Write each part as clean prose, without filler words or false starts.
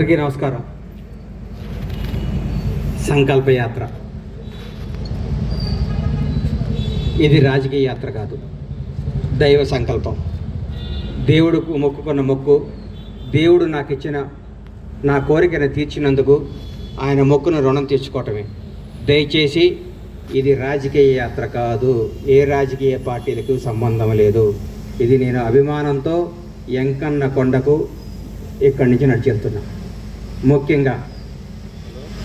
అందరికీ నమస్కారం. సంకల్పయాత్ర ఇది రాజకీయ యాత్ర కాదు, దైవ సంకల్పం. దేవుడుకు మొక్కుకున్న మొక్కు, దేవుడు నాకు ఇచ్చిన నా కోరికను తీర్చినందుకు ఆయన మొక్కును రుణం తీర్చుకోవటమే. దయచేసి ఇది రాజకీయ యాత్ర కాదు, ఏ రాజకీయ పార్టీలకు సంబంధం లేదు. ఇది నేను అభిమానంతో ఎంకన్న కొండకు ఇక్కడి నుంచి నడిచెళ్తున్నా. ముఖ్యంగా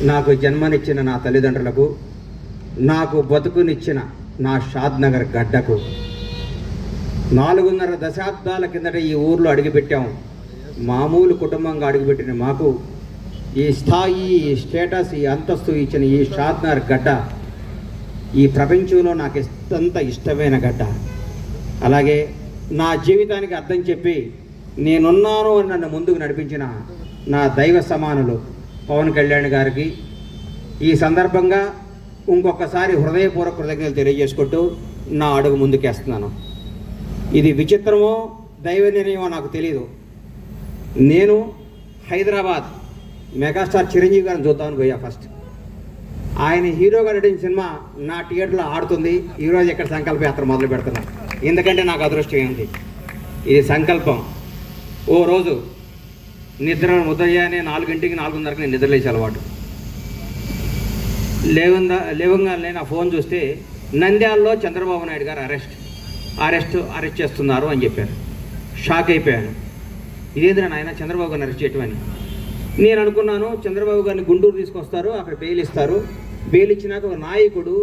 నాకు జన్మనిచ్చిన నా తల్లిదండ్రులకు, నాకు బతుకునిచ్చిన నా షాద్నగర్ గడ్డకు, 4.5 దశాబ్దాల కిందట ఈ ఊర్లో అడుగుపెట్టాం. మామూలు కుటుంబంగా అడుగుపెట్టిన మాకు ఈ స్థాయి, ఈ స్టేటస్, ఈ అంతస్తు ఇచ్చిన ఈ షాద్నగర్ గడ్డ ఈ ప్రపంచంలో నాకు ఎంత ఇష్టమైన గడ్డ. అలాగే నా జీవితానికి అర్థం చెప్పి నేనున్నాను అని నన్ను ముందుకు నడిపించిన నా దైవ సమానులు పవన్ కళ్యాణ్ గారికి ఈ సందర్భంగా ఇంకొకసారి హృదయపూర్వక కృతజ్ఞతలు తెలియజేసుకుంటూ నా అడుగు ముందుకేస్తున్నాను. ఇది విచిత్రమో దైవ నిర్ణయమో నాకు తెలియదు. నేను హైదరాబాద్ మెగాస్టార్ చిరంజీవి గారిని చూద్దామని పోయా. ఫస్ట్ ఆయన హీరోగా నటించిన సినిమా నా థియేటర్లో ఆడుతుంది. ఈరోజు ఇక్కడ సంకల్ప యాత్ర మొదలు పెడుతున్నా. ఎందుకంటే నాకు అదృష్టం ఏంటి, ఇది సంకల్పం. ఓ రోజు ఉదయాన్నే 4 గంటకి 4:30కి నేను నిద్రలేసే అలవాటు. లేవంగానే నా ఫోన్ చూస్తే నంద్యాలలో చంద్రబాబు నాయుడు గారు అరెస్ట్ చేస్తున్నారు అని చెప్పారు. షాక్ అయిపోయాను. ఇదేంద్రా నాయన చంద్రబాబు గారిని అరెస్ట్ చేయటం అని. నేను అనుకున్నాను చంద్రబాబు గారిని గుంటూరు తీసుకొస్తారు, అక్కడ బెయిల్ ఇస్తారు. బెయిల్ ఇచ్చినాక ఒక నాయకుడు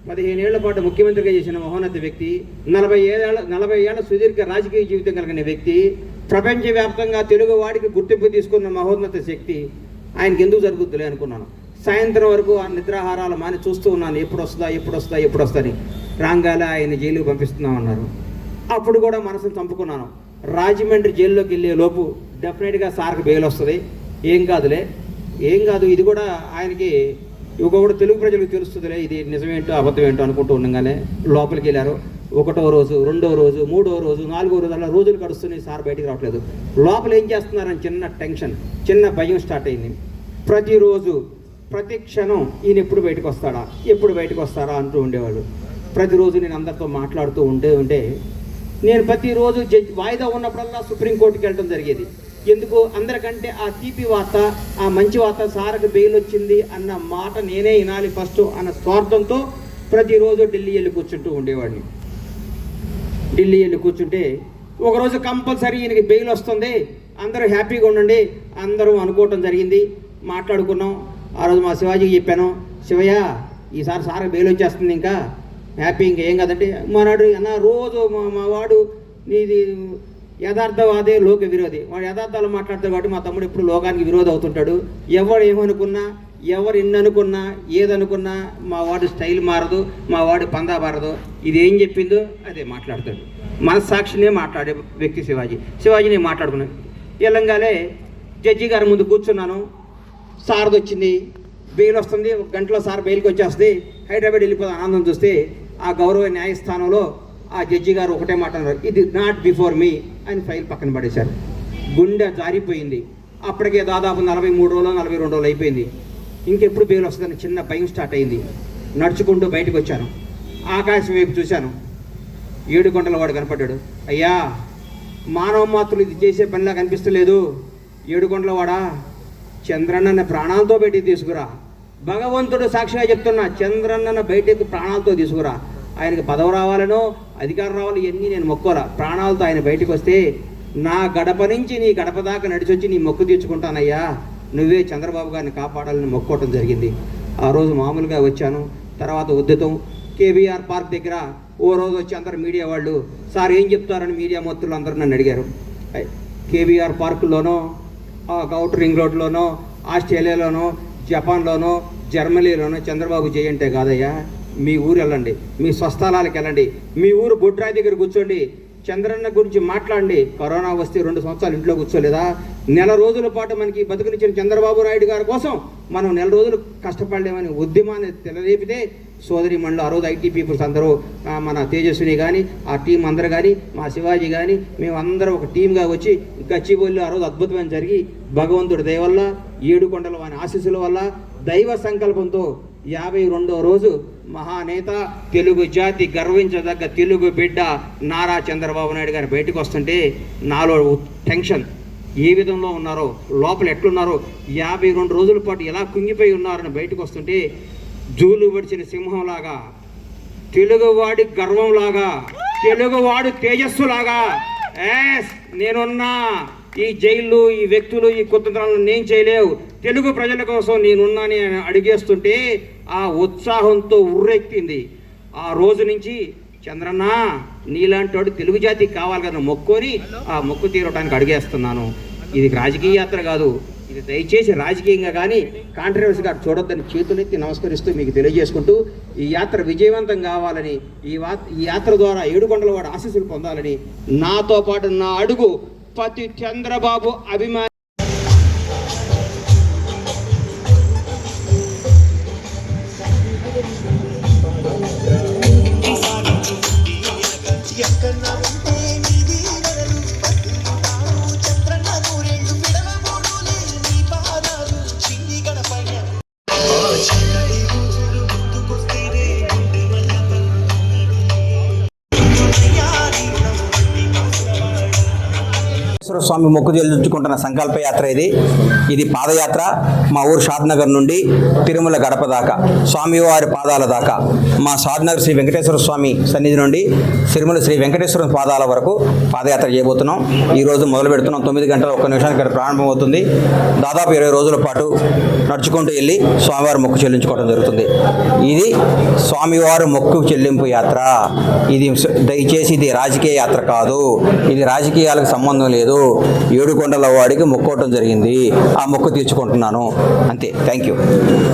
15 ఏళ్ల పాటు ముఖ్యమంత్రిగా చేసిన మహోన్నత వ్యక్తి, 40 ఏళ్ల సుదీర్ఘ రాజకీయ జీవితం కలిగిన వ్యక్తి, ప్రపంచవ్యాప్తంగా తెలుగు వాడికి గుర్తింపు తీసుకున్న మహోన్నత శక్తి ఆయనకి ఎందుకు జరుగుద్దులే అనుకున్నాను. సాయంత్రం వరకు ఆ నిద్రాహారాలు మాని చూస్తూ ఉన్నాను, ఎప్పుడు వస్తుందని. రాంగాల ఆయన జైలుకు పంపిస్తున్నామన్నారు. అప్పుడు కూడా మనసును చంపుకున్నాను. రాజమండ్రి జైల్లోకి వెళ్ళే లోపు డెఫినెట్గా సార్కి బెయిల్ వస్తుంది, ఏం కాదు ఇది కూడా ఆయనకి ఇంకొకటి తెలుగు ప్రజలకు తెలుస్తుందిలే, ఇది నిజమేంటో అబద్ధమేంటో అనుకుంటూ ఉండగానే లోపలికి వెళ్ళారు. 1వ రోజు, 2వ రోజు, 3వ రోజు, 4వ రోజు, అలా రోజులు గడుస్తున్నాయి. సార్ బయటికి రావట్లేదు. లోపల ఏం చేస్తున్నారని చిన్న టెన్షన్, చిన్న భయం స్టార్ట్ అయింది. ప్రతిరోజు ప్రతి క్షణం ఈయన ఎప్పుడు బయటకు వస్తారా అంటూ ఉండేవాళ్ళు. ప్రతిరోజు నేను అందరితో మాట్లాడుతూ ఉంటే నేను ప్రతిరోజు వాయిదా ఉన్నప్పుడల్లా సుప్రీంకోర్టుకి వెళ్ళడం జరిగేది. ఎందుకు? అందరికంటే ఆ తీపి వార్త, ఆ మంచి వార్త, సార్కి బెయిల్ వచ్చింది అన్న మాట నేనే వినాలి ఫస్ట్ అన్న స్వార్థంతో ప్రతిరోజు ఢిల్లీ వెళ్ళి కూర్చుంటూ ఉండేవాడిని. ఢిల్లీ వెళ్ళి కూర్చుంటే ఒకరోజు కంపల్సరీ ఈయనకి బెయిల్ వస్తుంది, అందరూ హ్యాపీగా ఉండండి అందరూ అనుకోవటం జరిగింది. మాట్లాడుకున్నాం. ఆ రోజు మా శివాజీకి చెప్పాను, శివయ్య ఈసారి సార్కి బెయిల్ వచ్చేస్తుంది, ఇంకా హ్యాపీ, ఇంకా ఏం కాదంటే మనాడు అన్న రోజు మా వాడు నీది యథార్థవాదే లోక విరోధి, వాడు యథార్థాలు మాట్లాడతాడు కాబట్టి మా తమ్ముడు ఎప్పుడు లోకానికి విరోధి అవుతుంటాడు. ఎవరు ఏమనుకున్నా, ఎవరు ఎన్ననుకున్నా, ఏదనుకున్నా మా వాడు స్టైల్ మారదు, మా వాడు పందా మారదు. ఇది ఏం చెప్పిందో అదే మాట్లాడతాడు. మనస్సాక్షినే మాట్లాడే వ్యక్తి శివాజీని మాట్లాడుకున్నాను. తెలంగాణే జడ్జి గారి ముందు కూర్చున్నాను. సార్ది వచ్చింది, బెయిల్ వస్తుంది. 1 గంటలో సార్ బెయిల్కి వచ్చేస్తుంది. హైదరాబాద్ వెళ్ళిపోతే ఆనందం చూస్తే ఆ గౌరవ న్యాయస్థానంలో ఆ జడ్జి గారు ఒకటే మాట అన్నారు, ఇది నాట్ బిఫోర్ మీ అని ఫైల్ పక్కన పడేశారు. గుండె జారిపోయింది. అప్పటికే దాదాపు 43 రోజులు 42 రోజులు అయిపోయింది. ఇంకెప్పుడు బెయిల్ వస్తుందని చిన్న భయం స్టార్ట్ అయింది. నడుచుకుంటూ బయటకు వచ్చాను. ఆకాశం వైపు చూశాను. 7 గంటల వాడు కనపడ్డాడు. అయ్యా మానవ మాత్రులు ఇది చేసే పనిలా కనిపిస్తలేదు. 7 గంటల వాడా, చంద్రన్న ప్రాణాలతో బయటికి తీసుకురా. భగవంతుడు సాక్షిగా చెప్తున్నా, చంద్రన్న బయటకు ప్రాణాలతో తీసుకురా. ఆయనకి పదవి రావాలనో అధికారం రావాలి, ఇవన్నీ నేను మొక్కోరా. ప్రాణాలతో ఆయన బయటకు వస్తే నా గడప నుంచి నీ గడప దాకా నడిచొచ్చి నీ మొక్కు తీర్చుకుంటానయ్యా, నువ్వే చంద్రబాబు గారిని కాపాడాలని మొక్కోవటం జరిగింది. ఆ రోజు మామూలుగా వచ్చాను. తర్వాత ఉద్యతం కేబీఆర్ పార్క్ దగ్గర ఓ రోజు వచ్చి అందరు మీడియా వాళ్ళు, సార్ ఏం చెప్తారని మీడియా మొత్తులు అందరూ నన్ను అడిగారు. కేబీఆర్ పార్కులోనో, ఔటర్ రింగ్ రోడ్లోనో, ఆస్ట్రేలియాలోనో, జపాన్లోనో, జర్మనీలోనో చంద్రబాబు చేయంటే కాదయ్యా, మీ ఊరు వెళ్ళండి, మీ స్వస్థలాలకు వెళ్ళండి, మీ ఊరు బొడ్రాయి దగ్గర కూర్చోండి, చంద్రన్న గురించి మాట్లాడండి. కరోనా వస్తే 2 సంవత్సరాలు ఇంట్లో కూర్చోలేదా? నెల రోజుల పాటు మనకి బతుకునిచ్చిన చంద్రబాబు నాయుడు గారి కోసం మనం నెల రోజులు కష్టపడలేమని ఉద్యమాన్ని తెలరేపితే సోదరిమణులు ఆ రోజు ఐటీ పీపుల్స్ అందరూ మన తేజస్విని కానీ ఆ టీం అందరూ కానీ మా శివాజీ కానీ మేమందరం ఒక టీంగా వచ్చి గచ్చిబౌలిలో ఆ రోజు అద్భుతమైన జరిగి భగవంతుడి దయ వల్ల ఏడుకొండల వారి ఆశీస్సుల వల్ల దైవ సంకల్పంతో 52వ రోజు మహానేత తెలుగు జాతి గర్వించదగ్గ తెలుగు బిడ్డ నారా చంద్రబాబు నాయుడు గారు బయటకు వస్తుంటే నాలో టెన్షన్, ఏ విధంలో ఉన్నారో, లోపల ఎట్లున్నారో, 52 రోజుల పాటు ఎలా కుంగిపోయి ఉన్నారని బయటకు వస్తుంటే జూలు విడిచిన సింహంలాగా, తెలుగువాడి గర్వంలాగా, తెలుగువాడు తేజస్సులాగా నేనున్నా. ఈ జైళ్ళు, ఈ వ్యక్తులు, ఈ కుతంత్రాలను నేను చేయలేవు, తెలుగు ప్రజల కోసం నేనున్నాని అడిగేస్తుంటే ఆ ఉత్సాహంతో ఉర్రెక్కింది. ఆ రోజు నుంచి చంద్రన్న నీలాంటి వాడు తెలుగు జాతికి కావాలి కదా మొక్కుని ఆ మొక్కు తీరడానికి అడిగేస్తున్నాను. ఇది రాజకీయ యాత్ర కాదు, ఇది దయచేసి రాజకీయంగా కానీ కాంట్రవర్సీగా చూడొద్దని చేతులెత్తి నమస్కరిస్తూ మీకు తెలియజేసుకుంటూ ఈ యాత్ర విజయవంతం కావాలని, ఈ యాత్ర ద్వారా ఏడుకొండల వాడు ఆశీస్సులు పొందాలని, నాతో పాటు నా అడుగు ప్రతి చంద్రబాబు అభిమాని స్వామి మొక్కు చెల్లించుకుంటున్న సంకల్ప యాత్ర ఇది పాదయాత్ర. మా ఊరు షాద్నగర్ నుండి తిరుమల గడప దాకా, స్వామివారి పాదాల దాకా, మా షాద్నగర్ శ్రీ వెంకటేశ్వర స్వామి సన్నిధి నుండి తిరుమల శ్రీ వెంకటేశ్వర పాదాల వరకు పాదయాత్ర చేయబోతున్నాం. ఈరోజు మొదలు పెడుతున్నాం. 9 గంటల 1 నిమిషానికి ఇక్కడ ప్రారంభమవుతుంది. దాదాపు 20 రోజుల పాటు నడుచుకుంటూ వెళ్ళి స్వామివారి మొక్కు చెల్లించుకోవడం జరుగుతుంది. ఇది స్వామివారి మొక్కు చెల్లింపు యాత్ర. ఇది దయచేసి ఇది రాజకీయ యాత్ర కాదు, ఇది రాజకీయాలకు సంబంధం లేదు. ఏడుకొండల వాడికి మొక్కోవటం జరిగింది, ఆ మొక్కు తీర్చుకుంటున్నాను అంతే. Thank you.